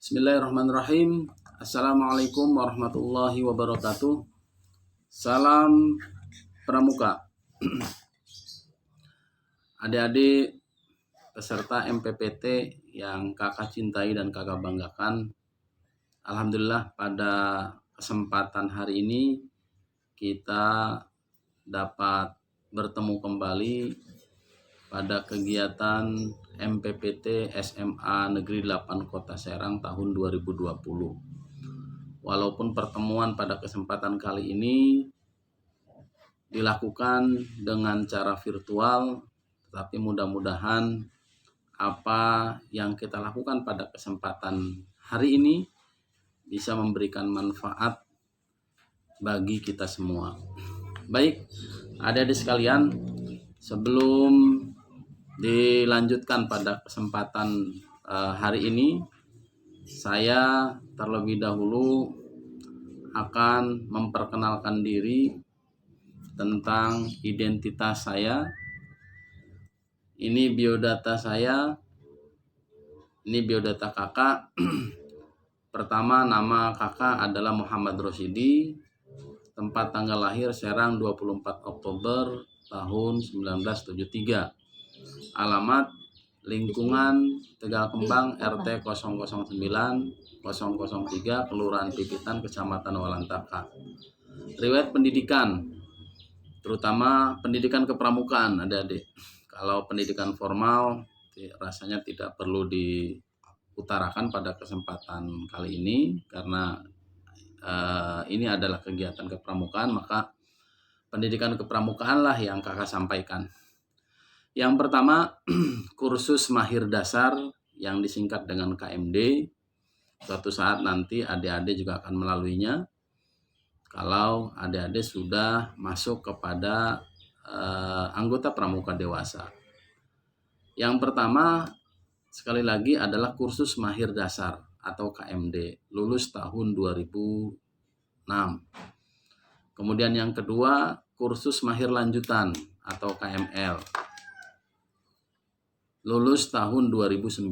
Bismillahirrahmanirrahim. Assalamualaikum warahmatullahi wabarakatuh. Salam Pramuka. Adik-adik peserta MPPT yang kakak cintai dan kakak banggakan, alhamdulillah pada kesempatan hari ini kita dapat bertemu kembali pada kegiatan MPPT SMA Negeri 8 Kota Serang tahun 2020. Walaupun pertemuan pada kesempatan kali ini dilakukan dengan cara virtual, tetapi mudah-mudahan apa yang kita lakukan pada kesempatan hari ini bisa memberikan manfaat bagi kita semua. Baik, adik-adik sekalian, sebelum dilanjutkan pada kesempatan hari ini, saya terlebih dahulu akan memperkenalkan diri tentang identitas saya. Ini biodata saya, ini biodata kakak. Pertama, nama kakak adalah Muhammad Rosyidi, tempat tanggal lahir Serang 24 Oktober tahun 1973. Alamat lingkungan Tegal Kembang RT 009 003 Kelurahan Pipitan Kecamatan Walantaka. Riwayat pendidikan, terutama pendidikan kepramukaan, adik-adik. Kalau pendidikan formal rasanya tidak perlu diutarakan pada kesempatan kali ini karena ini adalah kegiatan kepramukaan, maka pendidikan kepramukaan lah yang kakak sampaikan. Yang pertama, kursus mahir dasar yang disingkat dengan KMD. Suatu saat nanti adik-adik juga akan melaluinya kalau adik-adik sudah masuk kepada anggota pramuka dewasa. Yang pertama, sekali lagi, adalah kursus mahir dasar atau KMD, lulus tahun 2006. Kemudian yang kedua, kursus mahir lanjutan atau KML, lulus tahun 2009.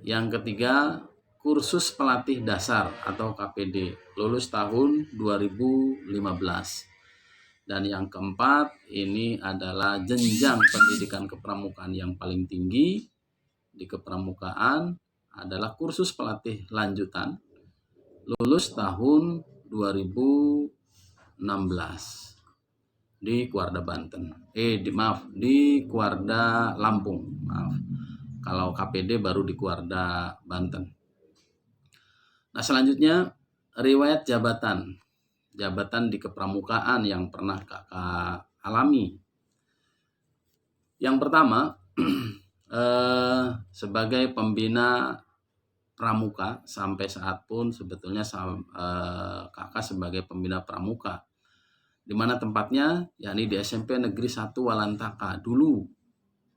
Yang ketiga, kursus pelatih dasar atau KPD, lulus tahun 2015. Dan yang keempat, ini adalah jenjang pendidikan kepramukaan yang paling tinggi di kepramukaan adalah kursus pelatih lanjutan, lulus tahun 2016 di Kuarda Banten. Di Kuarda Lampung. Kalau KPD baru di Kuarda Banten. Nah, selanjutnya riwayat jabatan di kepramukaan yang pernah kakak alami. Yang pertama, sebagai pembina pramuka sampai saat pun sebetulnya kakak sebagai pembina pramuka. Di mana tempatnya? Yakni di SMP Negeri 1 Walantaka dulu,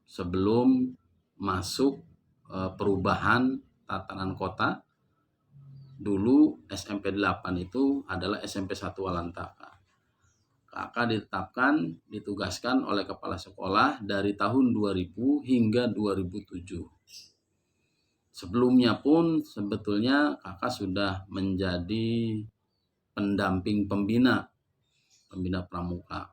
sebelum masuk perubahan tatanan kota. Dulu SMP 8 itu adalah SMP 1 Walantaka. Kakak ditugaskan oleh kepala sekolah dari tahun 2000 hingga 2007. Sebelumnya pun sebetulnya kakak sudah menjadi pendamping pembina pramuka.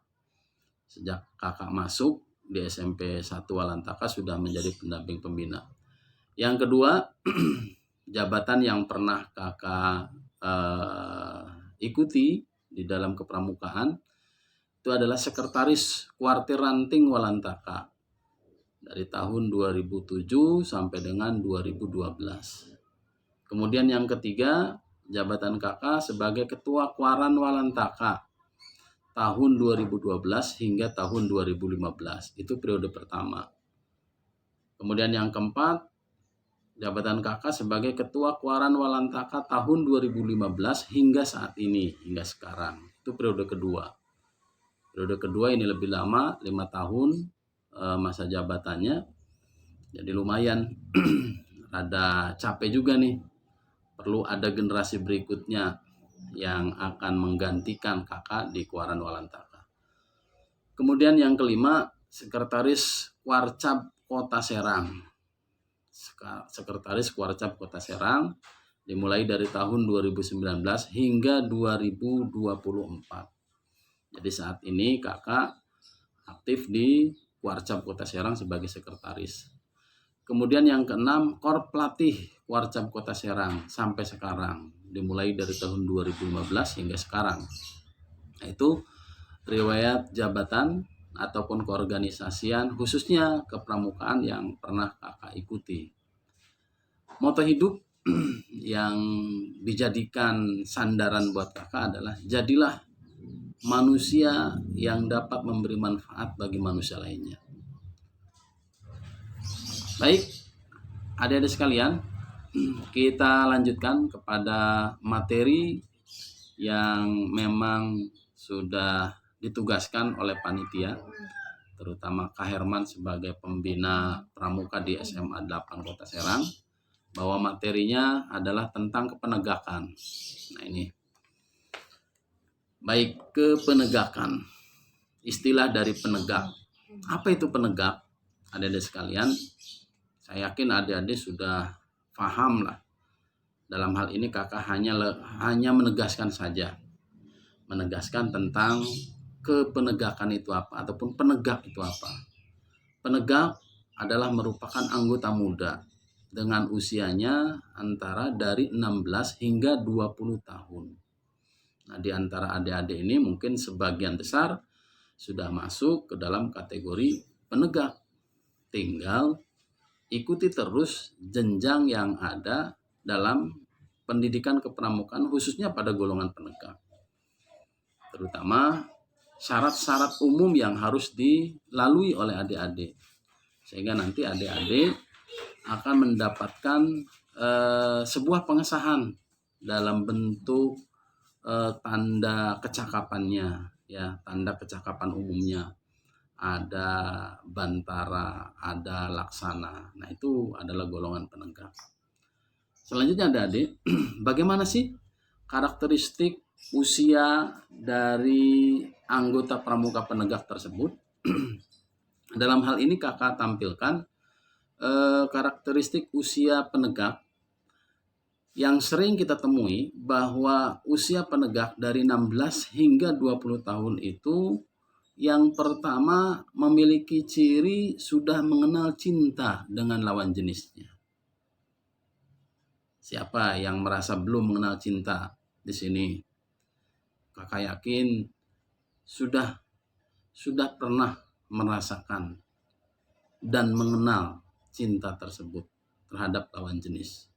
Sejak kakak masuk di SMP 1 Walantaka sudah menjadi pendamping pembina. Yang kedua, jabatan yang pernah kakak ikuti di dalam kepramukaan itu adalah sekretaris Kuartir Ranting Walantaka dari tahun 2007 sampai dengan 2012. Kemudian yang ketiga, jabatan kakak sebagai ketua Kuaran Walantaka tahun 2012 hingga tahun 2015. Itu periode pertama. Kemudian yang keempat, jabatan kakak sebagai ketua Kuaran Walantaka tahun 2015 hingga saat ini, hingga sekarang. Itu periode kedua. Periode kedua ini lebih lama, 5 tahun masa jabatannya. Jadi lumayan ada capek juga nih. Perlu ada generasi berikutnya yang akan menggantikan kakak di Kuaran Walantaka. Kemudian yang kelima, sekretaris Kuarcap Kota Serang. Sekretaris Kuarcap Kota Serang dimulai dari tahun 2019 hingga 2024. Jadi saat ini kakak aktif di Warcap Kota Serang sebagai sekretaris. Kemudian yang keenam, Korplatih Warcap Kota Serang sampai sekarang, dimulai dari tahun 2015 hingga sekarang. Nah, itu riwayat jabatan ataupun keorganisasian khususnya kepramukaan yang pernah kakak ikuti. Moto hidup yang dijadikan sandaran buat kakak adalah jadilah manusia yang dapat memberi manfaat bagi manusia lainnya. Baik, adik-adik sekalian, kita lanjutkan kepada materi yang memang sudah ditugaskan oleh panitia, terutama Kak Herman sebagai pembina pramuka di SMA 8 Kota Serang, bahwa materinya adalah tentang kepenegakan. Nah ini, baik, kepenegakan, istilah dari penegak. Apa itu penegak? Adik-adik sekalian, saya yakin adik-adik sudah paham lah. Dalam hal ini kakak hanya menegaskan saja, menegaskan tentang kepenegakan itu apa ataupun penegak itu apa. Penegak adalah merupakan anggota muda dengan usianya antara dari 16 hingga 20 tahun. Nah, di antara adik-adik ini mungkin sebagian besar sudah masuk ke dalam kategori penegak. Tinggal ikuti terus jenjang yang ada dalam pendidikan kepramukaan khususnya pada golongan penegak. Terutama syarat-syarat umum yang harus dilalui oleh adik-adik. Sehingga nanti adik-adik akan mendapatkan sebuah pengesahan dalam bentuk tanda kecakapannya, ya, tanda kecakapan umumnya. Ada bantara, ada laksana. Nah, itu adalah golongan penegak. Selanjutnya adik-adik, bagaimana sih karakteristik usia dari anggota pramuka penegak tersebut? Dalam hal ini kakak tampilkan karakteristik usia penegak yang sering kita temui, bahwa usia penegak dari 16 hingga 20 tahun itu yang pertama memiliki ciri sudah mengenal cinta dengan lawan jenisnya. Siapa yang merasa belum mengenal cinta di sini? Kakak yakin sudah pernah merasakan dan mengenal cinta tersebut terhadap lawan jenis.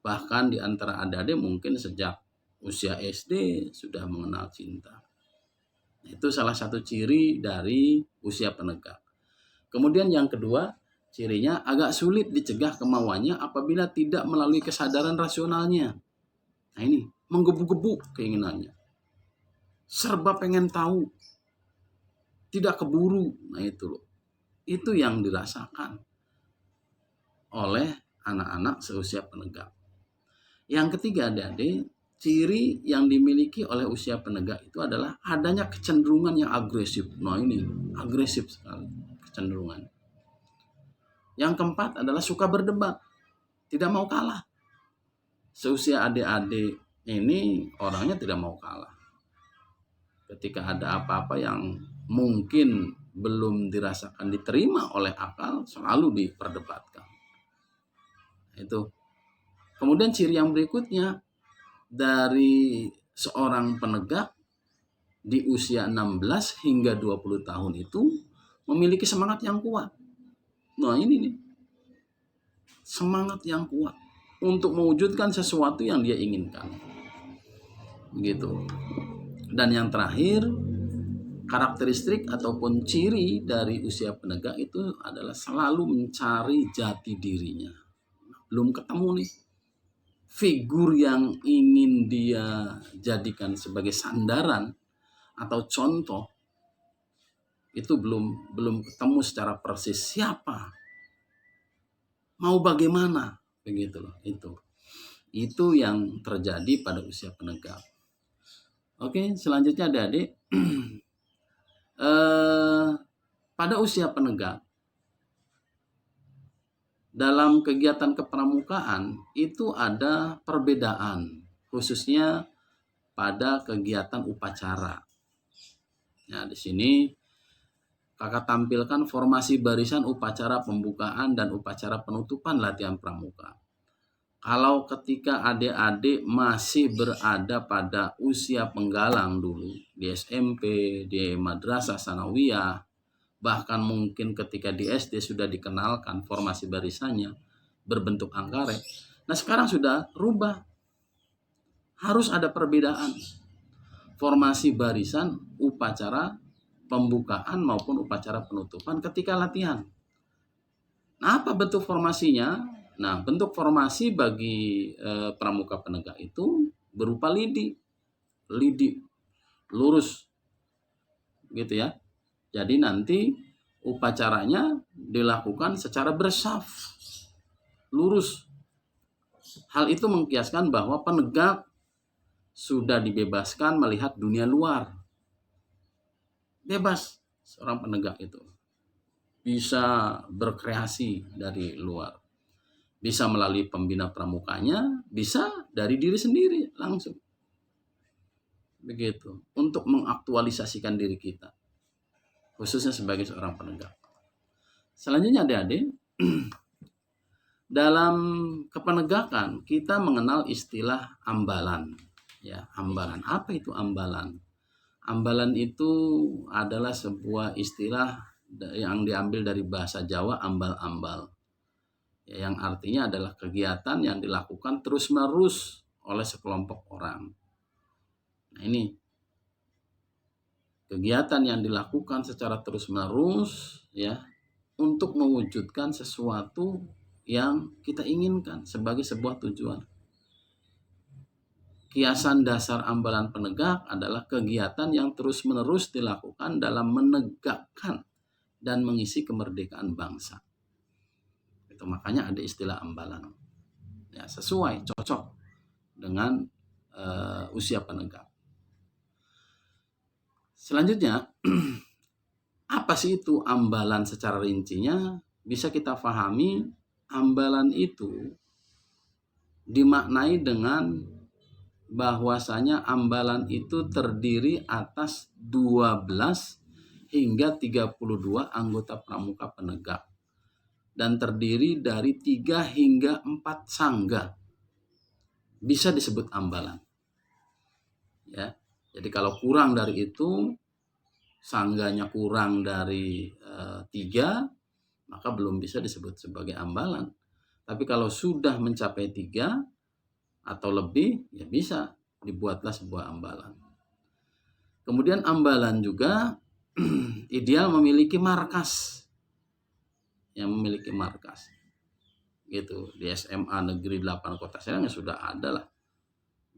Bahkan di antara adik-adik mungkin sejak usia SD sudah mengenal cinta. Itu salah satu ciri dari usia penegak. Kemudian yang kedua, cirinya agak sulit dicegah kemauannya apabila tidak melalui kesadaran rasionalnya. Nah ini, menggebu-gebu keinginannya. Serba pengen tahu. Tidak keburu. Nah itu loh. Itu yang dirasakan oleh anak-anak seusia penegak. Yang ketiga, adik-adik, ciri yang dimiliki oleh usia penegak itu adalah adanya kecenderungan yang agresif. Nah ini, agresif sekali kecenderungan. Yang keempat adalah suka berdebat, tidak mau kalah. Seusia adik-adik ini orangnya tidak mau kalah. Ketika ada apa-apa yang mungkin belum dirasakan diterima oleh akal, selalu diperdebatkan. Itu. Kemudian ciri yang berikutnya dari seorang penegak di usia 16 hingga 20 tahun itu memiliki semangat yang kuat. Nah ini nih, semangat yang kuat untuk mewujudkan sesuatu yang dia inginkan. Begitu. Dan yang terakhir, karakteristik ataupun ciri dari usia penegak itu adalah selalu mencari jati dirinya. Belum ketemu nih figur yang ingin dia jadikan sebagai sandaran atau contoh, itu belum ketemu secara persis siapa, mau bagaimana, begitu loh. Itu yang terjadi pada usia penegak. Oke, selanjutnya adik-adik, pada usia penegak dalam kegiatan kepramukaan itu ada perbedaan, khususnya pada kegiatan upacara. Nah, di sini Kakak tampilkan formasi barisan upacara pembukaan dan upacara penutupan latihan pramuka. Kalau ketika adik-adik masih berada pada usia penggalang dulu, di SMP, di madrasah sanawiyah, bahkan mungkin ketika di SD sudah dikenalkan formasi barisannya berbentuk angkare. Nah, sekarang sudah rubah. Harus ada perbedaan. Formasi barisan upacara pembukaan maupun upacara penutupan ketika latihan. Nah, apa bentuk formasinya? Nah, bentuk formasi bagi pramuka penegak itu berupa lidi lurus, gitu ya. Jadi nanti upacaranya dilakukan secara bersaf, lurus. Hal itu mengkiaskan bahwa penegak sudah dibebaskan melihat dunia luar. Bebas seorang penegak itu. Bisa berkreasi dari luar. Bisa melalui pembina pramukanya, bisa dari diri sendiri langsung. Begitu. Untuk mengaktualisasikan diri kita. Khususnya sebagai seorang penegak. Selanjutnya adik-adik, dalam kepenegakan kita mengenal istilah ambalan. Ya, ambalan. Apa itu ambalan? Ambalan itu adalah sebuah istilah yang diambil dari bahasa Jawa ambal-ambal. Ya, yang artinya adalah kegiatan yang dilakukan terus-menerus oleh sekelompok orang. Nah, ini kegiatan yang dilakukan secara terus-menerus ya untuk mewujudkan sesuatu yang kita inginkan sebagai sebuah tujuan. Kiasan dasar ambalan penegak adalah kegiatan yang terus-menerus dilakukan dalam menegakkan dan mengisi kemerdekaan bangsa. Itu makanya ada istilah ambalan. Ya, sesuai, cocok dengan usia penegak. Selanjutnya, apa sih itu ambalan secara rincinya? Bisa kita pahami, ambalan itu dimaknai dengan bahwasanya ambalan itu terdiri atas 12 hingga 32 anggota pramuka penegak dan terdiri dari 3 hingga 4 sangga. Bisa disebut ambalan. Ya. Jadi kalau kurang dari itu, sangganya kurang dari 3, maka belum bisa disebut sebagai ambalan. Tapi kalau sudah mencapai 3 atau lebih, ya bisa dibuatlah sebuah ambalan. Kemudian ambalan juga ideal memiliki markas. Yang memiliki markas. Gitu. Di SMA Negeri 8 Kota Serang ya sudah ada lah.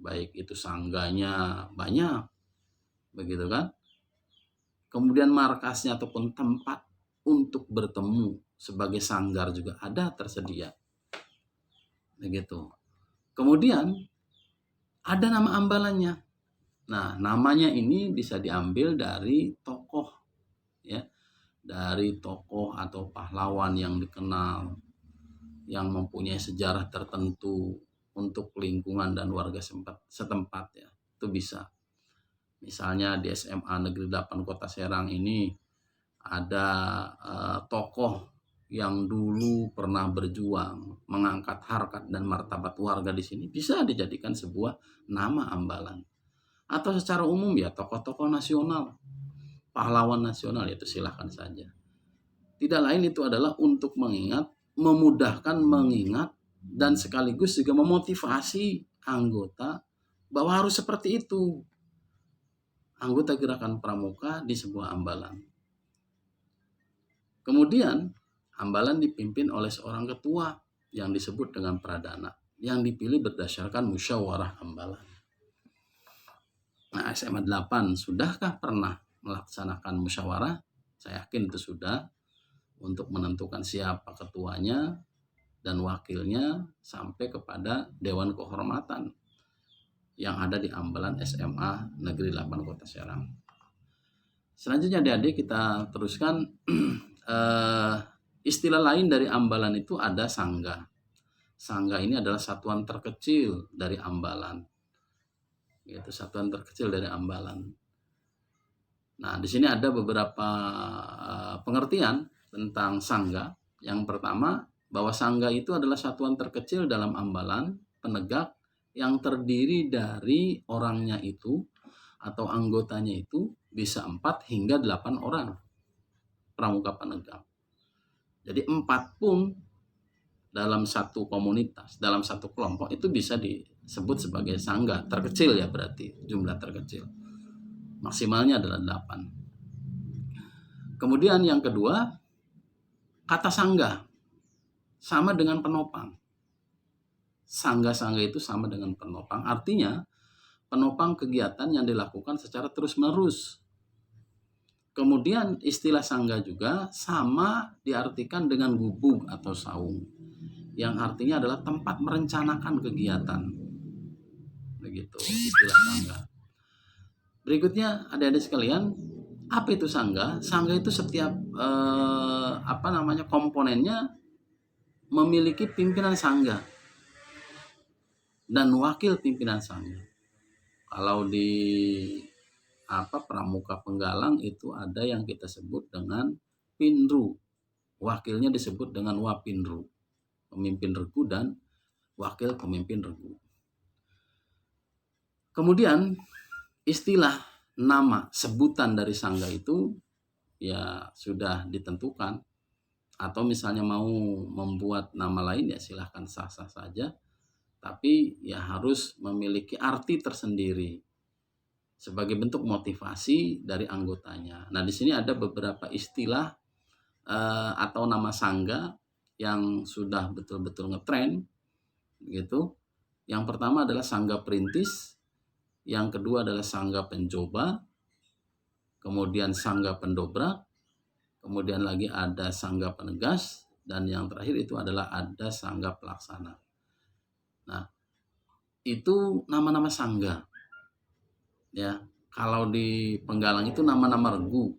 Baik itu sangganya banyak. Begitu kan? Kemudian markasnya ataupun tempat untuk bertemu sebagai sanggar juga ada tersedia. Begitu. Kemudian ada nama ambalannya. Nah, namanya ini bisa diambil dari tokoh, ya, dari tokoh atau pahlawan yang dikenal, yang mempunyai sejarah tertentu untuk lingkungan dan warga setempat, ya. Itu bisa. Misalnya di SMA Negeri 8 Kota Serang ini ada tokoh yang dulu pernah berjuang mengangkat harkat dan martabat warga di sini, bisa dijadikan sebuah nama ambalan. Atau secara umum ya tokoh-tokoh nasional, pahlawan nasional, itu silahkan saja. Tidak lain itu adalah untuk mengingat, memudahkan mengingat, dan sekaligus juga memotivasi anggota bahwa harus seperti itu. Anggota gerakan pramuka di sebuah ambalan. Kemudian ambalan dipimpin oleh seorang ketua yang disebut dengan pradana, yang dipilih berdasarkan musyawarah ambalan. Nah, SMA 8 sudahkah pernah melaksanakan musyawarah? Saya yakin itu sudah, untuk menentukan siapa ketuanya dan wakilnya sampai kepada Dewan Kehormatan yang ada di ambalan SMA Negeri 8 Kota Serang. Selanjutnya adik-adik kita teruskan Istilah lain dari ambalan itu ada sangga. Sangga ini adalah satuan terkecil dari ambalan. Yaitu satuan terkecil dari ambalan. Nah, di sini ada beberapa pengertian tentang sangga. Yang pertama, bahwa sangga itu adalah satuan terkecil dalam ambalan penegak yang terdiri dari orangnya itu atau anggotanya itu bisa 4 hingga 8 orang pramuka penegak. Jadi 4 pun dalam satu komunitas, dalam satu kelompok itu bisa disebut sebagai sangga terkecil ya, berarti jumlah terkecil. Maksimalnya adalah 8. Kemudian yang kedua, kata sangga sama dengan penopang. Sangga-sangga itu sama dengan penopang, artinya penopang kegiatan yang dilakukan secara terus-menerus. Kemudian istilah sangga juga sama diartikan dengan gubuk atau saung, yang artinya adalah tempat merencanakan kegiatan. Begitu istilah sangga. Berikutnya adik-adik sekalian, apa itu sangga? Sangga itu setiap komponennya memiliki pimpinan sangga dan wakil pimpinan sangga. Kalau di pramuka penggalang itu ada yang kita sebut dengan pinru. Wakilnya disebut dengan wapinru. Pemimpin regu dan wakil pemimpin regu. Kemudian istilah nama sebutan dari sangga itu ya sudah ditentukan, atau misalnya mau membuat nama lain ya silahkan, sah-sah saja, tapi ya harus memiliki arti tersendiri sebagai bentuk motivasi dari anggotanya. Nah, di sini ada beberapa istilah atau nama sangga yang sudah betul-betul ngetren gitu. Yang pertama adalah sangga perintis, yang kedua adalah sangga pencoba, kemudian sangga pendobrak, kemudian lagi ada sangga penegas, dan yang terakhir itu adalah ada sangga pelaksana. Nah, itu nama-nama sangga. Ya, kalau di penggalang itu nama-nama regu.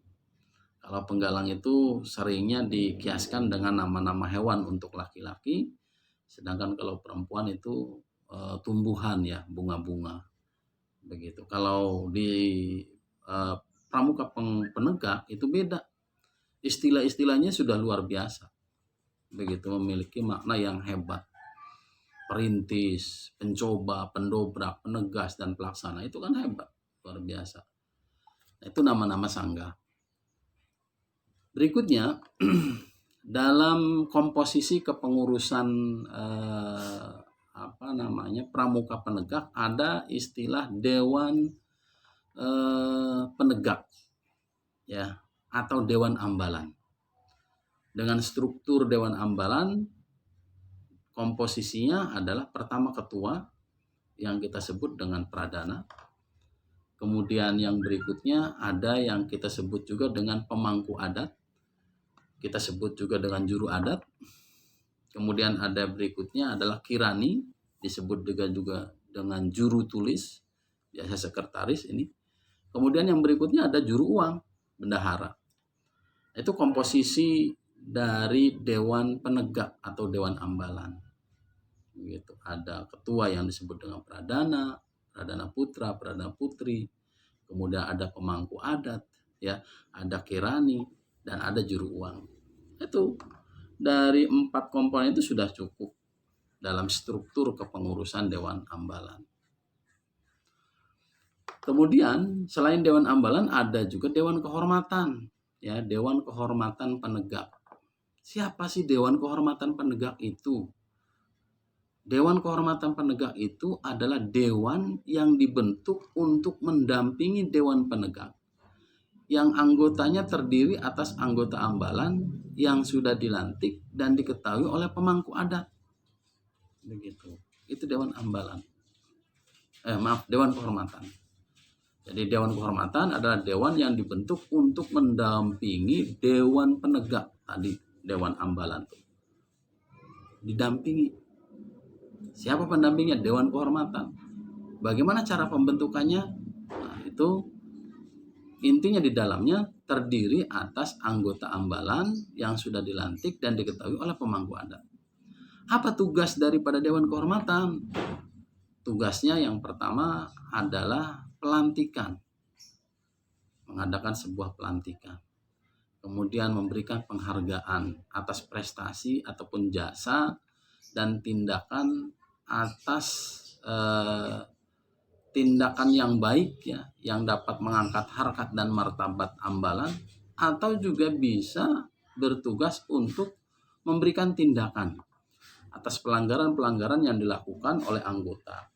Kalau penggalang itu seringnya dikiaskan dengan nama-nama hewan untuk laki-laki, sedangkan kalau perempuan itu tumbuhan ya, bunga-bunga. Begitu. Kalau di pramuka penegak itu beda. Istilah-istilahnya sudah luar biasa. Begitu, memiliki makna yang hebat. Perintis, pencoba, pendobrak, penegas, dan pelaksana itu kan hebat, luar biasa. Itu nama-nama sangga. Berikutnya, dalam komposisi kepengurusan pramuka penegak ada istilah dewan penegak ya, atau dewan ambalan. Dengan struktur dewan ambalan, komposisinya adalah pertama ketua yang kita sebut dengan pradana. Kemudian yang berikutnya ada yang kita sebut juga dengan pemangku adat. Kita sebut juga dengan juru adat. Kemudian ada berikutnya adalah kirani, disebut juga dengan juru tulis, biasa sekretaris ini. Kemudian yang berikutnya ada juru uang, bendahara. Itu komposisi dari dewan penegak atau dewan ambalan. Gitu. Ada ketua yang disebut dengan pradana, pradana putra, pradana putri, kemudian ada pemangku adat, ya, ada kirani, dan ada juru uang. Itu dari 4 komponen itu sudah cukup dalam struktur kepengurusan dewan ambalan. Kemudian selain dewan ambalan ada juga dewan kehormatan, ya, dewan kehormatan penegak. Siapa sih dewan kehormatan penegak itu? Dewan kehormatan penegak itu adalah dewan yang dibentuk untuk mendampingi dewan penegak, yang anggotanya terdiri atas anggota ambalan yang sudah dilantik dan diketahui oleh pemangku adat. Begitu. Itu dewan ambalan. Dewan kehormatan. Jadi dewan kehormatan adalah dewan yang dibentuk untuk mendampingi dewan penegak tadi, dewan ambalan tuh. Didampingi. Siapa pendampingnya? Dewan kehormatan. Bagaimana cara pembentukannya? Nah, itu Intinya di dalamnya terdiri atas anggota ambalan yang sudah dilantik dan diketahui oleh pemangku adat. Apa tugas daripada Dewan Kehormatan? Tugasnya yang pertama adalah pelantikan, mengadakan sebuah pelantikan. Kemudian memberikan penghargaan atas prestasi ataupun jasa dan tindakan atas tindakan yang baik ya, yang dapat mengangkat harkat dan martabat ambalan, atau juga bisa bertugas untuk memberikan tindakan atas pelanggaran-pelanggaran yang dilakukan oleh anggota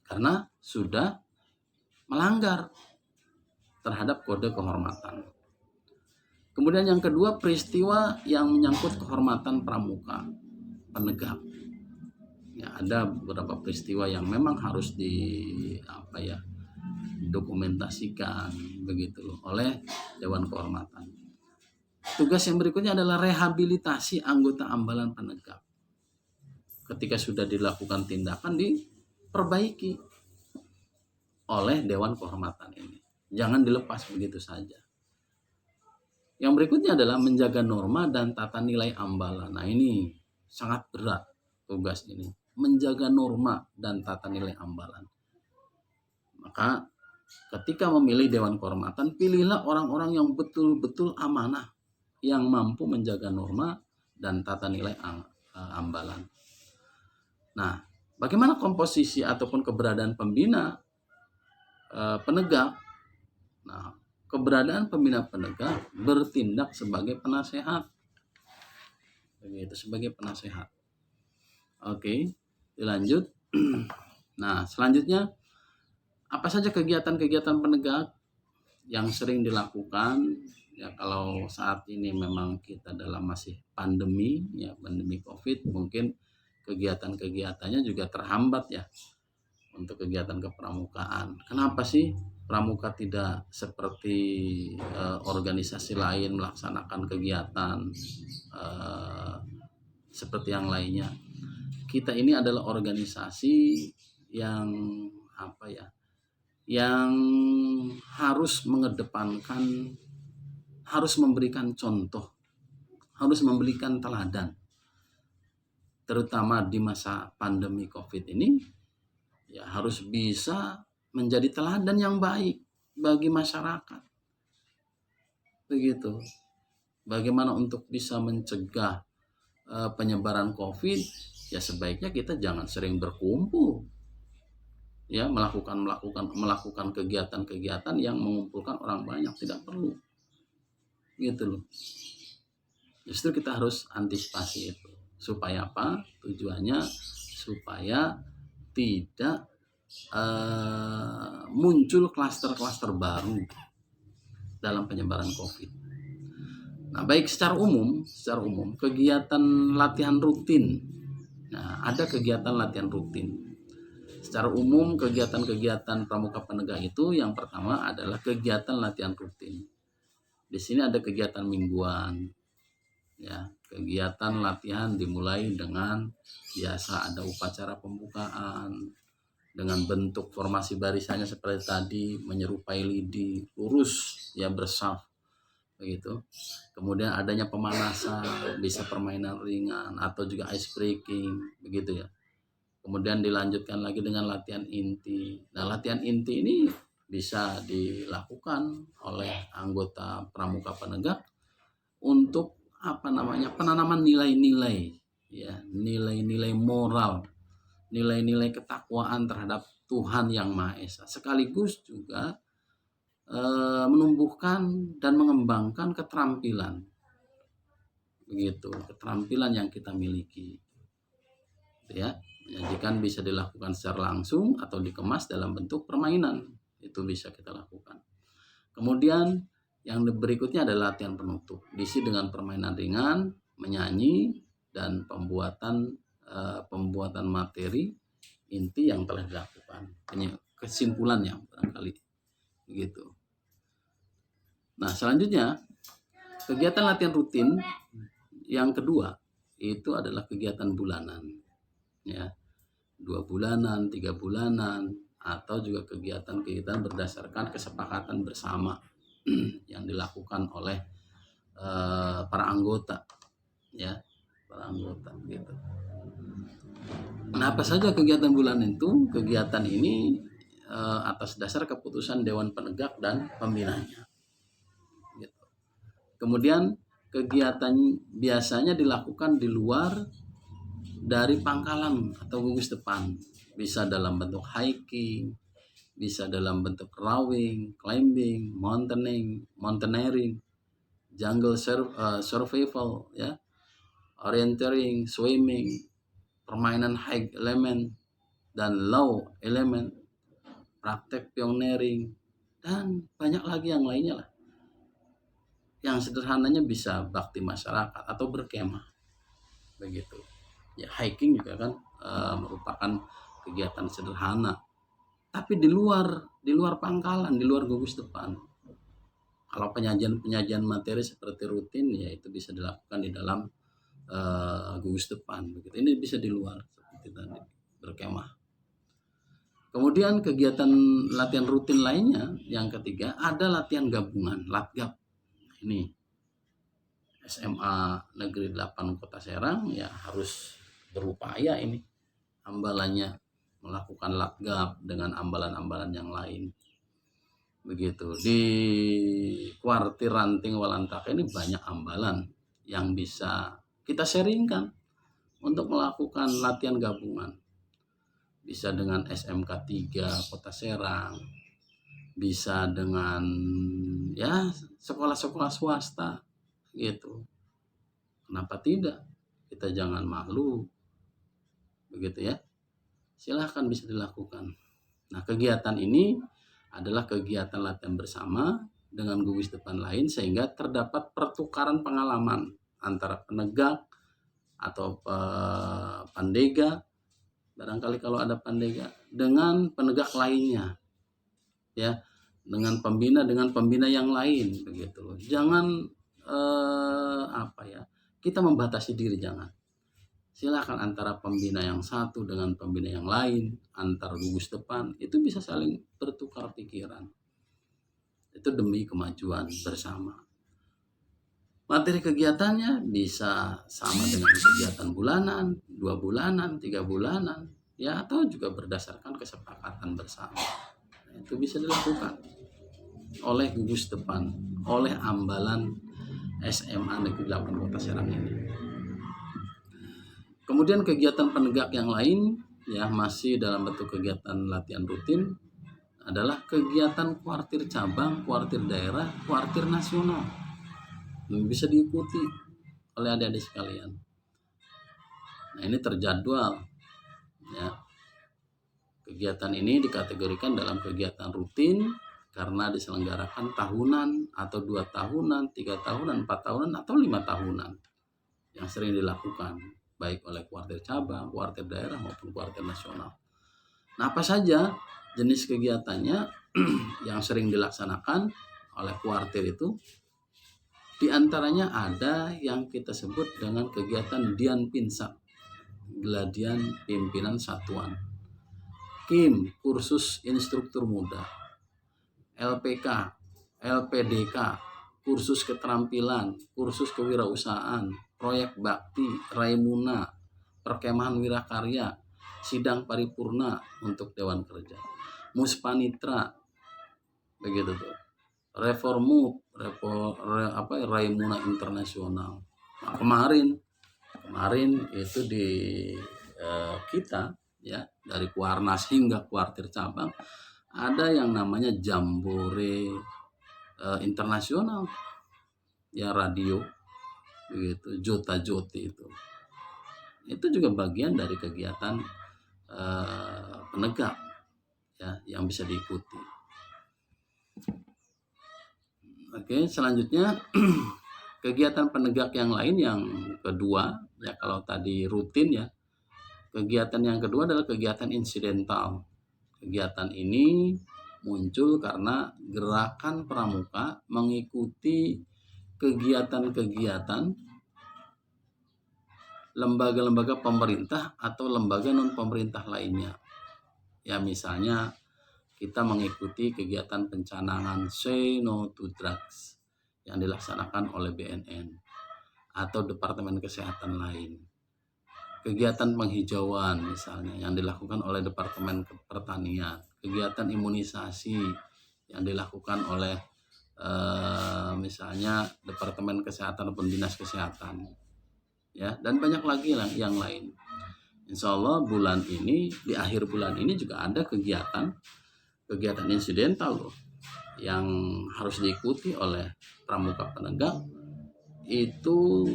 karena sudah melanggar terhadap kode kehormatan. Kemudian yang kedua, peristiwa yang menyangkut kehormatan pramuka penegak. Ya, ada beberapa peristiwa yang memang harus dokumentasikan begitu loh oleh Dewan Kehormatan. Tugas yang berikutnya adalah rehabilitasi anggota ambalan penegak. Ketika sudah dilakukan tindakan, diperbaiki oleh Dewan Kehormatan ini. Jangan dilepas begitu saja. Yang berikutnya adalah menjaga norma dan tata nilai ambalan. Nah, ini sangat berat tugas ini. Menjaga norma dan tata nilai ambalan. Maka ketika memilih Dewan Kehormatan, pilihlah orang-orang yang betul-betul amanah, yang mampu menjaga norma dan tata nilai ambalan. Nah, bagaimana komposisi ataupun keberadaan pembina penegak? Nah, keberadaan pembina penegak bertindak sebagai penasehat. Begitu, sebagai penasehat. Oke, dilanjut. Nah, selanjutnya apa saja kegiatan-kegiatan penegak yang sering dilakukan? Ya, kalau saat ini memang kita dalam masih pandemi, ya pandemi COVID, mungkin kegiatan-kegiatannya juga terhambat ya untuk kegiatan kepramukaan. Kenapa sih pramuka tidak seperti organisasi lain melaksanakan kegiatan seperti yang lainnya? Kita ini adalah organisasi yang yang harus mengedepankan, harus memberikan contoh, harus memberikan teladan, terutama di masa pandemi COVID ini. Ya, harus bisa menjadi teladan yang baik bagi masyarakat. Begitu. Bagaimana untuk bisa mencegah penyebaran COVID? Ya, sebaiknya kita jangan sering berkumpul. Ya, melakukan kegiatan-kegiatan yang mengumpulkan orang banyak, tidak perlu. Gitu loh. Justru kita harus antisipasi itu. Supaya apa? Tujuannya supaya tidak muncul klaster-klaster baru dalam penyebaran COVID. Nah, baik secara umum kegiatan latihan rutin. Nah, ada kegiatan latihan rutin. Secara umum kegiatan-kegiatan pramuka penegak itu yang pertama adalah kegiatan latihan rutin. Di sini ada kegiatan mingguan. Ya, kegiatan latihan dimulai dengan biasa ada upacara pembukaan dengan bentuk formasi barisannya seperti tadi, menyerupai lidi, lurus ya, bersaf begitu. Kemudian adanya pemanasan, bisa permainan ringan atau juga ice breaking begitu ya. Kemudian dilanjutkan lagi dengan latihan inti. Nah, latihan inti ini bisa dilakukan oleh anggota pramuka penegak untuk penanaman nilai-nilai ya, nilai-nilai moral, nilai-nilai ketakwaan terhadap Tuhan Yang Maha Esa, sekaligus juga menumbuhkan dan mengembangkan keterampilan, begitu, keterampilan yang kita miliki, ya. Menyajikan bisa dilakukan secara langsung atau dikemas dalam bentuk permainan, itu bisa kita lakukan. Kemudian yang berikutnya adalah latihan penutup, diisi dengan permainan ringan, menyanyi, dan pembuatan materi inti yang telah dilakukan, kesimpulannya barangkali begitu. Nah, selanjutnya kegiatan latihan rutin yang kedua itu adalah kegiatan bulanan, ya, 2 bulanan, 3 bulanan, atau juga kegiatan-kegiatan berdasarkan kesepakatan bersama yang dilakukan oleh para anggota, ya, para anggota gitu. Nah, apa saja kegiatan bulanan itu? Kegiatan ini atas dasar keputusan Dewan Penegak dan pembinanya. Gitu. Kemudian kegiatan biasanya dilakukan di luar dari pangkalan atau gugus depan, bisa dalam bentuk hiking, bisa dalam bentuk rowing, climbing, mountaineering, jungle survival, ya, orienteering, swimming, permainan high element dan low element, praktek pioneering, dan banyak lagi yang lainnya lah. Yang sederhananya bisa bakti masyarakat atau berkemah, begitu. Ya, hiking juga kan merupakan kegiatan sederhana, tapi di luar pangkalan, di luar gugus depan. Kalau penyajian materi seperti rutin, ya itu bisa dilakukan di dalam gugus depan, begitu. Ini bisa di luar seperti tadi berkemah. Kemudian kegiatan latihan rutin lainnya yang ketiga ada latihan gabungan, latgab. Ini SMA Negeri 8 Kota Serang ya harus berupaya ini ambalannya melakukan latgab dengan ambalan-ambalan yang lain. Begitu. Di Kuartir Ranting Walantaka ini banyak ambalan yang bisa kita sharingkan untuk melakukan latihan gabungan. Bisa dengan SMK 3 Kota Serang, bisa dengan ya sekolah-sekolah swasta gitu. Kenapa tidak? Kita jangan malu, begitu ya. Silahkan bisa dilakukan. Nah, kegiatan ini adalah kegiatan latihan bersama dengan gugus depan lain sehingga terdapat pertukaran pengalaman antara penegak atau pandega, barangkali kalau ada pandega, dengan penegak lainnya, ya, dengan pembina yang lain, begitu. Jangan kita membatasi diri, jangan. Silakan antara pembina yang satu dengan pembina yang lain, antar gugus depan, itu bisa saling bertukar pikiran. Itu demi kemajuan bersama. Materi kegiatannya bisa sama dengan kegiatan bulanan, 2 bulanan, 3 bulanan, ya, atau juga berdasarkan kesepakatan bersama. Nah, itu bisa dilakukan oleh gugus depan, oleh ambalan SMA Negeri 8 Kota Serang ini. Kemudian kegiatan penegak yang lain ya masih dalam bentuk kegiatan latihan rutin adalah kegiatan kuartir cabang, kuartir daerah, kuartir nasional. Bisa diikuti oleh adik-adik sekalian. Nah, ini terjadwal ya. Kegiatan ini dikategorikan dalam kegiatan rutin karena diselenggarakan tahunan atau 2 tahunan, 3 tahunan, 4 tahunan atau 5 tahunan yang sering dilakukan baik oleh kuartir cabang, kuartir daerah maupun kuartir nasional. Nah, apa saja jenis kegiatannya yang sering dilaksanakan oleh kuartir itu? Di antaranya ada yang kita sebut dengan kegiatan Dian Pinsa, Geladian Pimpinan Satuan, KIM, kursus instruktur muda, LPK, LPDK, kursus keterampilan, kursus kewirausahaan, proyek bakti, Raimuna, perkemahan wirakarya, sidang paripurna untuk Dewan Kerja, Muspanitra, begitu tuh, Raimuna Internasional. Nah, kemarin itu di kita ya dari Kuarnas hingga kuartir cabang ada yang namanya Jambore internasional ya, radio begitu, Jota Joti itu juga bagian dari kegiatan penegak ya yang bisa diikuti. Oke, selanjutnya kegiatan penegak yang lain yang kedua ya, kalau tadi rutin ya, kegiatan yang kedua adalah kegiatan insidental. Kegiatan ini muncul karena gerakan pramuka mengikuti kegiatan-kegiatan lembaga-lembaga pemerintah atau lembaga non pemerintah lainnya. Ya, misalnya kita mengikuti kegiatan pencanangan Say No to Drugs yang dilaksanakan oleh BNN atau Departemen Kesehatan lain. Kegiatan penghijauan misalnya yang dilakukan oleh Departemen Pertanian, kegiatan imunisasi yang dilakukan oleh misalnya Departemen Kesehatan ataupun Dinas Kesehatan, ya, dan banyak lagi yang lain. Insya Allah bulan ini, di akhir bulan ini juga ada kegiatan insidental loh yang harus diikuti oleh pramuka penegak. Itu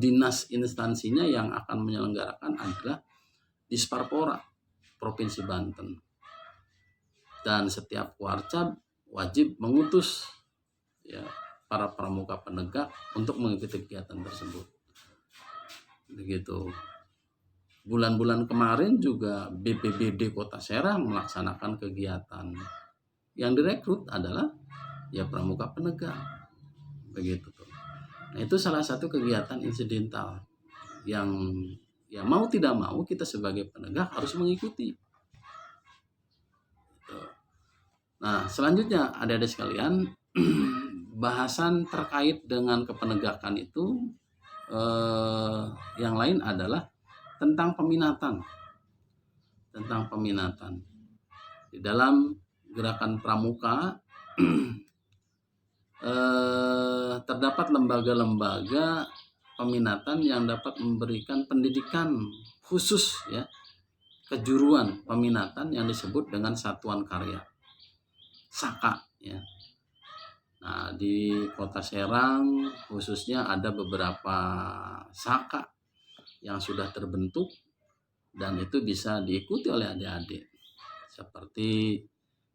dinas instansinya yang akan menyelenggarakan adalah Disparpora Provinsi Banten, dan setiap Warcab wajib mengutus ya para pramuka penegak untuk mengikuti kegiatan tersebut. Begitu. Bulan-bulan kemarin juga BPBD Kota Serang melaksanakan kegiatan. Yang direkrut adalah ya pramuka penegak. Begitu tuh. Nah, itu salah satu kegiatan insidental yang ya mau tidak mau kita sebagai penegak harus mengikuti. Nah, selanjutnya adik-adik sekalian, bahasan terkait dengan kepenegakan itu yang lain adalah tentang peminatan. Di dalam gerakan pramuka terdapat lembaga-lembaga peminatan yang dapat memberikan pendidikan khusus ya, kejuruan peminatan yang disebut dengan satuan karya SAKA ya. Nah, di Kota Serang khususnya ada beberapa SAKA yang sudah terbentuk dan itu bisa diikuti oleh adik-adik, seperti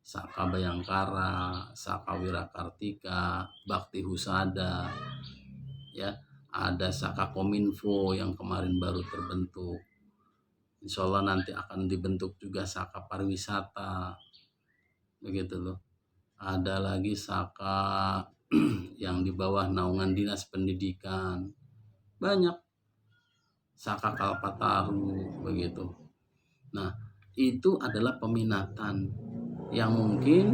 Saka Bayangkara, Saka Wirakartika, Bakti Husada, ya, ada Saka Kominfo yang kemarin baru terbentuk. Insya Allah nanti akan dibentuk juga Saka Pariwisata, begitu loh. Ada lagi Saka yang di bawah naungan Dinas Pendidikan, banyak. Saka Kalpataru, begitu. Nah, itu adalah peminatan yang mungkin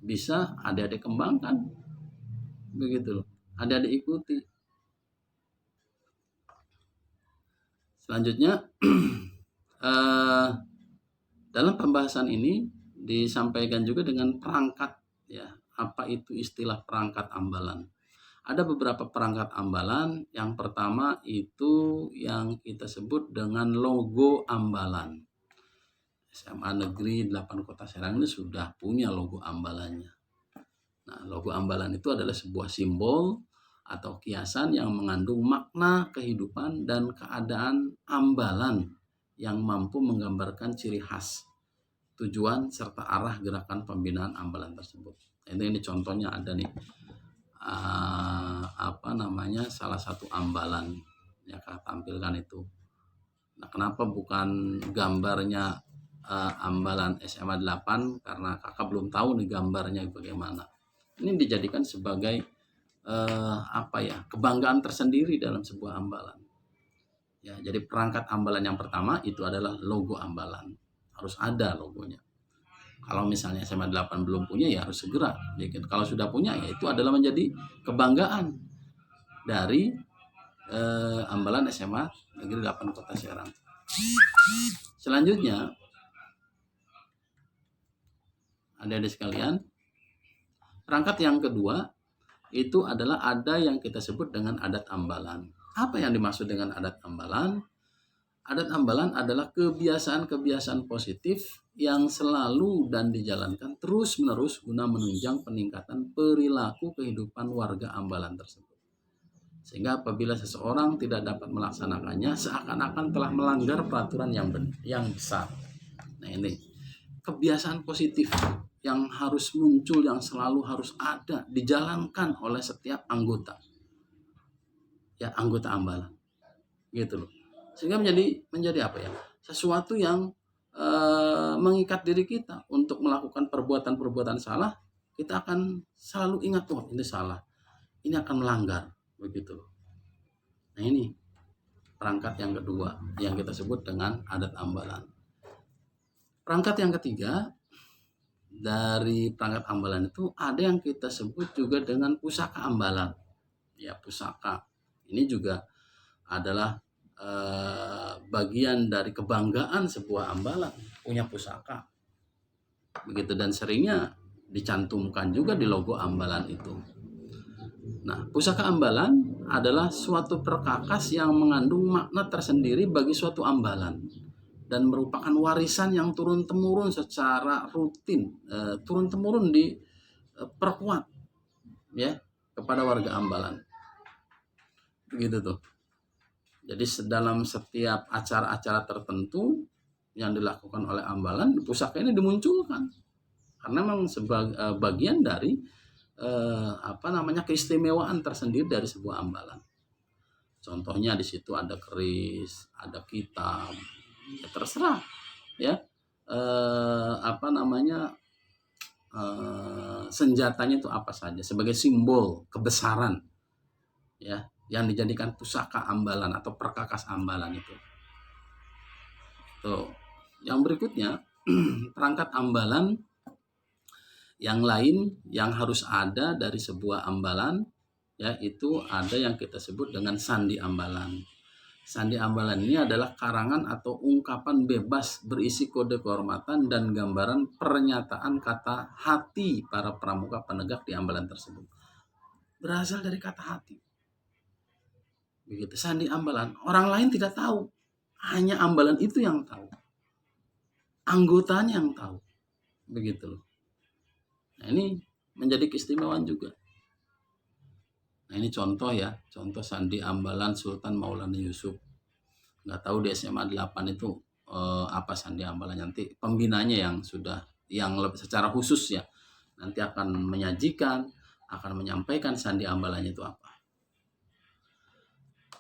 bisa adik-adik kembangkan, begitu loh, adik-adik ikuti. Selanjutnya dalam pembahasan ini disampaikan juga dengan perangkat ya, apa itu istilah perangkat ambalan. Ada beberapa perangkat ambalan. Yang pertama itu yang kita sebut dengan logo ambalan. SMA Negeri 8 Kota Serang ini sudah punya logo ambalannya. Nah, logo ambalan itu adalah sebuah simbol atau kiasan yang mengandung makna kehidupan dan keadaan ambalan yang mampu menggambarkan ciri khas, tujuan, serta arah gerakan pembinaan ambalan tersebut. Ini contohnya ada nih. Salah satu ambalan yang kakak tampilkan itu. Nah, kenapa bukan gambarnya ambalan SMA 8? Karena kakak belum tahu nih gambarnya bagaimana. Ini dijadikan sebagai kebanggaan tersendiri dalam sebuah ambalan. Ya, jadi perangkat ambalan yang pertama itu adalah logo ambalan. Harus ada logonya. Kalau misalnya SMA 8 belum punya ya harus segera bikin. Kalau sudah punya ya itu adalah menjadi kebanggaan dari ambalan SMA Negeri 8 Kota Serang. Selanjutnya adik-adik sekalian, perangkat yang kedua itu adalah ada yang kita sebut dengan adat ambalan. Apa yang dimaksud dengan adat ambalan? Adat ambalan adalah kebiasaan-kebiasaan positif yang selalu dan dijalankan terus-menerus guna menunjang peningkatan perilaku kehidupan warga ambalan tersebut. Sehingga apabila seseorang tidak dapat melaksanakannya, seakan-akan telah melanggar peraturan yang besar. Nah, ini kebiasaan positif yang harus muncul, yang selalu harus ada, dijalankan oleh setiap anggota. Ya, anggota ambalan. Gitu loh. Sehingga menjadi apa ya? Sesuatu yang mengikat diri kita untuk melakukan perbuatan-perbuatan salah. Kita akan selalu ingat, oh ini salah, ini akan melanggar, begitu. Nah, ini perangkat yang kedua yang kita sebut dengan adat ambalan. Perangkat yang ketiga dari perangkat ambalan itu ada yang kita sebut juga dengan pusaka ambalan. Ya, pusaka. Ini juga adalah bagian dari kebanggaan sebuah ambalan, punya pusaka. Begitu, dan seringnya dicantumkan juga di logo ambalan itu. Nah, pusaka ambalan adalah suatu perkakas yang mengandung makna tersendiri bagi suatu ambalan dan merupakan warisan yang turun-temurun secara rutin, turun-temurun diperkuat ya kepada warga ambalan. Begitu tuh. Jadi dalam setiap acara-acara tertentu yang dilakukan oleh ambalan, pusaka ini dimunculkan karena memang sebagai bagian dari keistimewaan tersendiri dari sebuah ambalan. Contohnya di situ ada keris, ada kitab, ya terserah ya senjatanya itu apa saja sebagai simbol kebesaran ya yang dijadikan pusaka ambalan atau perkakas ambalan itu. Tuh. Yang berikutnya perangkat ambalan yang lain yang harus ada dari sebuah ambalan yaitu ada yang kita sebut dengan sandi ambalan. Sandi ambalan ini adalah karangan atau ungkapan bebas berisi kode kehormatan dan gambaran pernyataan kata hati para pramuka penegak di ambalan tersebut. Berasal dari kata hati. Begitu, sandi ambalan. Orang lain tidak tahu. Hanya ambalan itu yang tahu. Anggotanya yang tahu. Begitu loh. Nah, ini menjadi keistimewaan juga. Nah, ini contoh ya. Contoh sandi ambalan Sultan Maulana Yusuf. Nggak tahu di SMA 8 itu apa sandi ambalan. Nanti pembinanya yang secara khusus ya. Nanti akan menyajikan, akan menyampaikan sandi ambalannya itu apa.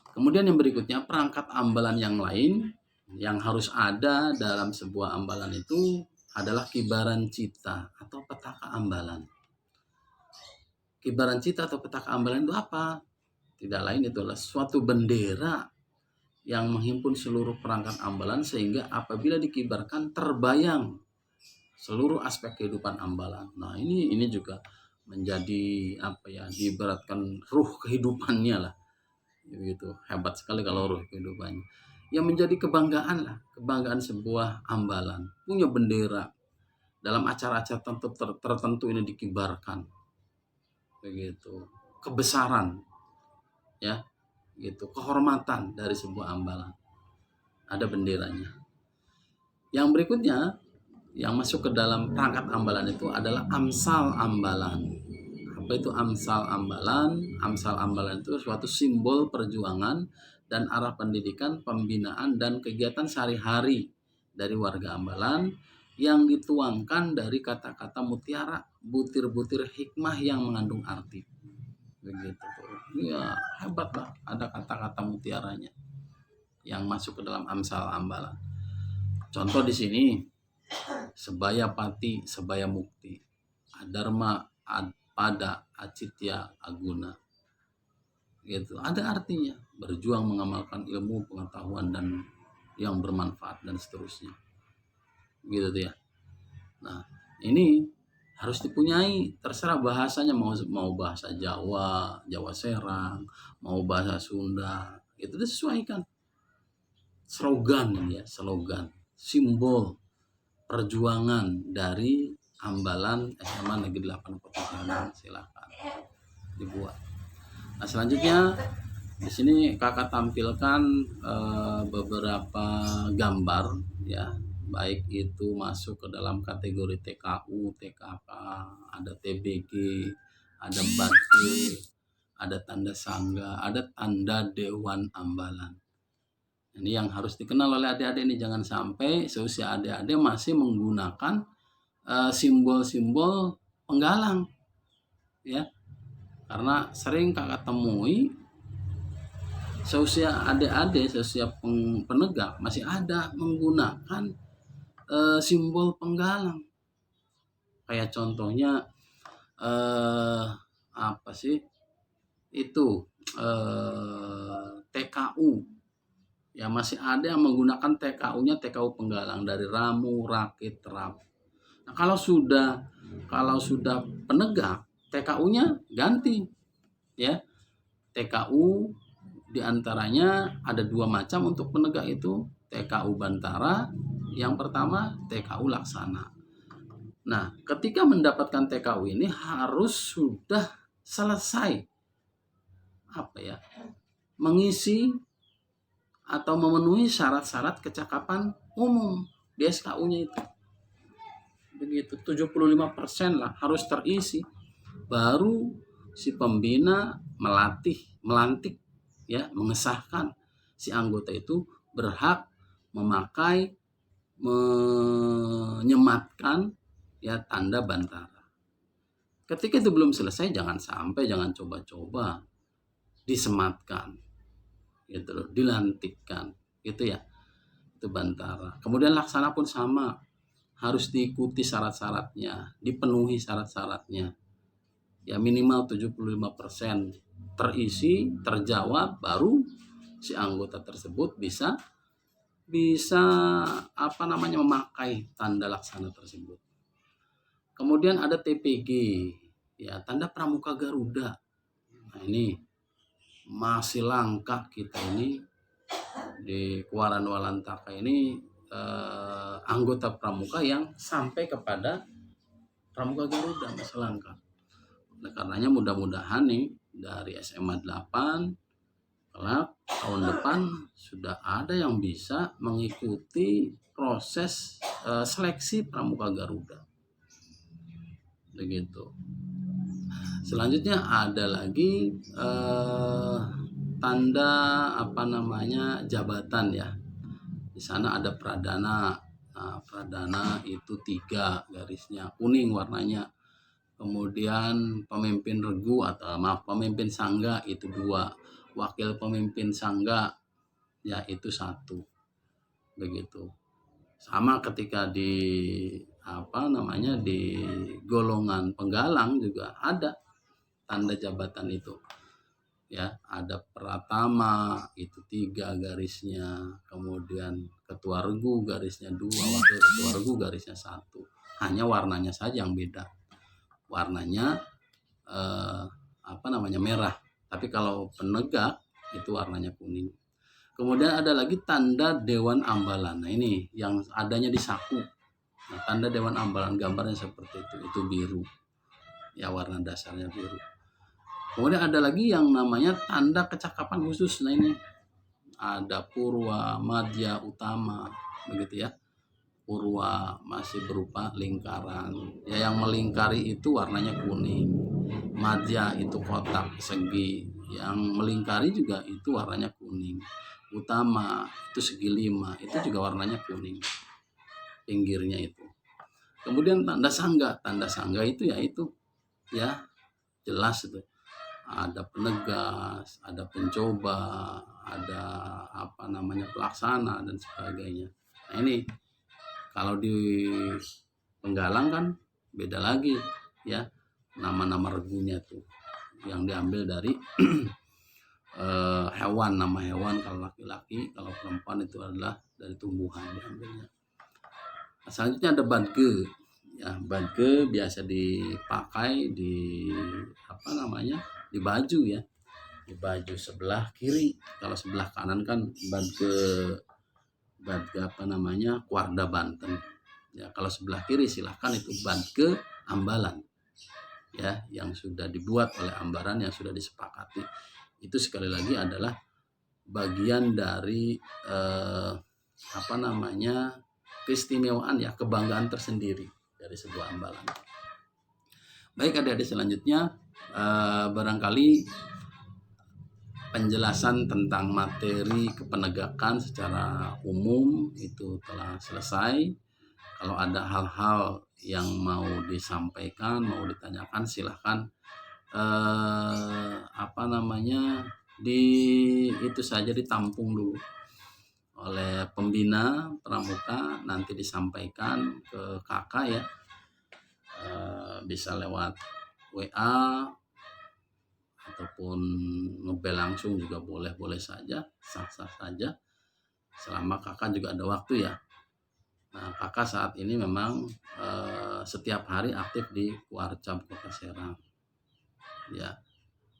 Kemudian yang berikutnya, perangkat ambalan yang lain yang harus ada dalam sebuah ambalan itu adalah kibaran cita atau petaka ambalan. Kibaran cita atau petaka ambalan itu apa? Tidak lain, itu adalah suatu bendera yang menghimpun seluruh perangkat ambalan sehingga apabila dikibarkan terbayang seluruh aspek kehidupan ambalan. Nah, ini juga menjadi diibaratkan ruh kehidupannya lah. Gitu, hebat sekali kalau ruh kehidupannya. Yang menjadi kebanggaan sebuah ambalan, punya bendera dalam acara-acara tertentu ini dikibarkan. Begitu, kebesaran ya, gitu, kehormatan dari sebuah ambalan. Ada benderanya. Yang berikutnya yang masuk ke dalam perangkat ambalan itu adalah amsal ambalan. Apa itu amsal ambalan? Amsal ambalan itu suatu simbol perjuangan dan arah pendidikan, pembinaan, dan kegiatan sehari-hari dari warga ambalan yang dituangkan dari kata-kata mutiara, butir-butir hikmah yang mengandung arti. Begitu tuh. Ya, hebat lah, ada kata-kata mutiaranya yang masuk ke dalam amsal ambalan. Contoh di sini, sebaya pati, sebaya mukti, adharma pada acitya aguna. Gitu, ada artinya, berjuang mengamalkan ilmu, pengetahuan dan yang bermanfaat dan seterusnya. Gitu tuh ya. Nah, ini harus dipunyai, terserah bahasanya, mau bahasa Jawa, Jawa Serang, mau bahasa Sunda, itu disesuaikan. Slogan ya, slogan, simbol perjuangan dari ambalan SMA Negeri 8 Kota Serang, silakan dibuat. Nah, selanjutnya di sini kakak tampilkan beberapa gambar ya, baik itu masuk ke dalam kategori TKU, TKK, ada TBG, ada batu, ada tanda sangga, ada tanda Dewan Ambalan. Ini yang harus dikenal oleh adik-adik ini, jangan sampai seusia adik-adik masih menggunakan simbol-simbol penggalang ya, karena sering kakak temui seusia adik-adik, seusia penegak masih ada menggunakan simbol penggalang. Kayak contohnya apa sih itu TKU Ya masih ada yang menggunakan TKU-nya TKU penggalang dari Ramu, Rakit, Terap. Nah, kalau sudah penegak, TKU-nya ganti ya. TKU diantaranya ada 2 macam untuk penegak itu, TKU Bantara, yang pertama TKU Laksana. Nah, ketika mendapatkan TKU ini harus sudah selesai mengisi atau memenuhi syarat-syarat kecakapan umum di SKU-nya itu. Begitu, 75% lah harus terisi. Baru si pembina melantik ya, mengesahkan si anggota itu berhak memakai, menyematkan ya tanda Bantara. Ketika itu belum selesai, jangan coba-coba disematkan gitu loh, dilantikkan gitu ya, itu Bantara. Kemudian Laksana pun sama, harus diikuti syarat-syaratnya, dipenuhi syarat-syaratnya ya, minimal 75% terisi, terjawab, baru si anggota tersebut bisa memakai tanda Laksana tersebut. Kemudian ada TPG ya, tanda Pramuka Garuda. Nah, ini masih langka kita ini di Kewaran Walantaka ini, anggota pramuka yang sampai kepada Pramuka Garuda, masih langka. Nah, karenanya mudah-mudahan nih dari SMA 8 kelak tahun depan sudah ada yang bisa mengikuti proses seleksi Pramuka Garuda. Begitu. Selanjutnya ada lagi tanda jabatan ya. Di sana ada pradana. Nah, pradana itu 3 garisnya, kuning warnanya. Kemudian pemimpin regu pemimpin sangga itu 2, wakil pemimpin sangga ya itu 1. Begitu. Sama ketika di di golongan penggalang juga ada tanda jabatan itu ya, ada pratama itu 3 garisnya, kemudian ketua regu garisnya 2, wakil ketua regu garisnya 1. Hanya warnanya saja yang beda, warnanya merah, tapi kalau penegak itu warnanya kuning. Kemudian ada lagi tanda Dewan Ambalan. Nah, ini yang adanya di saku. Nah, tanda Dewan Ambalan gambarnya seperti itu biru ya, warna dasarnya biru. Kemudian ada lagi yang namanya tanda kecakapan khusus. Nah, ini ada Purwa, Madya, Utama, begitu ya. Purwa masih berupa lingkaran ya, yang melingkari itu warnanya kuning. Madya itu kotak segi, yang melingkari juga itu warnanya kuning. Utama itu segi 5, itu juga warnanya kuning pinggirnya itu. Kemudian tanda sangga itu ya jelas itu, ada penegas, ada pencoba, ada pelaksana dan sebagainya. Nah, ini kalau di penggalang kan beda lagi ya, nama-nama regunya tuh yang diambil dari hewan, nama hewan kalau laki-laki, kalau perempuan itu adalah dari tumbuhan diambilnya. Nah, selanjutnya ada badge ya, badge biasa dipakai di di baju ya, di baju sebelah kiri. Kalau sebelah kanan kan badge Kuarda Banten ya, kalau sebelah kiri silahkan itu badge Ambalan ya, yang sudah dibuat oleh Ambaran, yang sudah disepakati. Itu sekali lagi adalah bagian dari keistimewaan ya, kebanggaan tersendiri dari sebuah Ambalan. Baik adik-adik, selanjutnya barangkali penjelasan tentang materi kepenegakan secara umum itu telah selesai. Kalau ada hal-hal yang mau disampaikan, mau ditanyakan, silahkan itu saja ditampung dulu oleh pembina pramuka, nanti disampaikan ke kakak ya, bisa lewat WA ataupun ngebel langsung juga boleh saja, sah-sah saja. selama kakak juga ada waktu ya. Nah, kakak saat ini memang setiap hari aktif di Kuarcap Kota Serang, ya,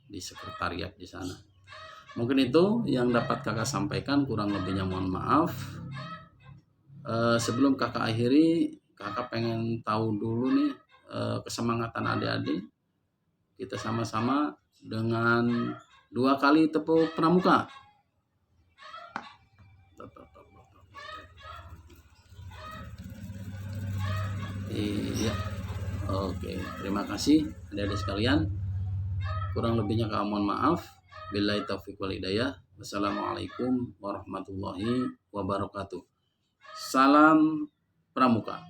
di sekretariat di sana. Mungkin itu yang dapat kakak sampaikan, kurang lebihnya mohon maaf. Sebelum kakak akhiri, kakak pengen tahu dulu nih kesemangatan adik-adik. Kita sama-sama dengan 2 kali tepuk pramuka. Iya, oke, terima kasih adik-adik sekalian. Kurang lebihnya kami mohon maaf. Billahi taufiq wal hidayah. Wassalamualaikum warahmatullahi wabarakatuh. Salam pramuka.